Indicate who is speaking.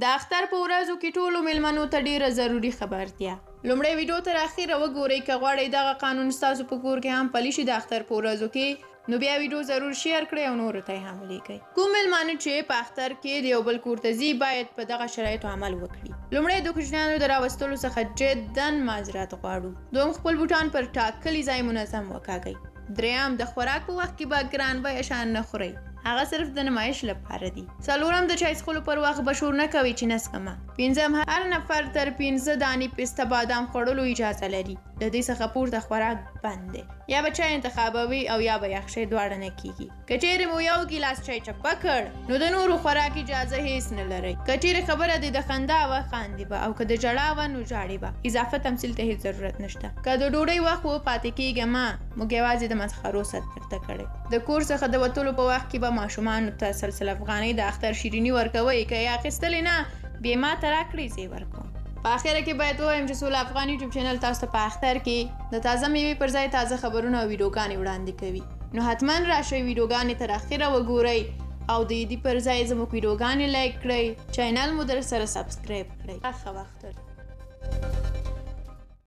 Speaker 1: د اختر په ورځو کې ټولو میلمنو ته ډیره ضروري خبرتیا. لومړی ویډیو تر اخره وګورئ که غواړئ دغه قانون ستاسو په کور کې هم پلی شي د اختر په ورځو کې، نو بیا ویډیو ضرور شیر کړئ او نورو ته یې هم ولیکئ. کوم میلمانه چې په اختر کې د یو بل کور ته ځي باید په دغه شرایطو عمل وکړي. لومړی د کوچنیانو د راوستلو څخه جدا معذرت غواړو. دویم خپل بوټان پر ټاکلي ځای منظم وکاږئ. دریم د خوراک په وخت کې به ګران بیه شیان نه خورئ، هغه صرف د نمایش لپاره دي. څلورم د چای څښلو پر وخت به شور نه کوئ چې نس کمه. پنځم هر نفر تر 15 دانې پسته بادام خوړلو اجازه لري. د دې څخه پورته خوراک بند دی. یا به چای انتخابوي او یا به یخ شی دواړه نه کیږي. که چیرې مو یو ګیلاس چای چپه کړ نو د نورو خوراک اجازه هیڅ نه لرئ. که چیرې خبره دې د خندا وه خاندې به، او که د ژړا وه نو ژاړې به. اضافه تمثیل ته هیڅ ضرورت نشته. که د ډوډۍ وخت وپاتې کیږم موږ یوازې د مسخرو ست درته کړی. د کور څخه د وتلو په وخت کې به ماشومانو ته سلسله افغانۍ د اختر شیریني ورکوئ. که یې اخیستلې نه بیا ماته راکړئ زه یې ورکوم. په اخره کې باید ووایم چې سوله افغان یوټیوب چینل تاسو ته په اختر کې د تازه میوې پر ځای تازه خبرونه او ویډیوګانې وړاندې کوي. نو حتما راشئ ویډیوګانې تر اخره وګورئ او د دې پر ځای زموږ ویډیوګانې لایک کړئ، چینل مو در سره سبسکرایب کړئ. ښه وخت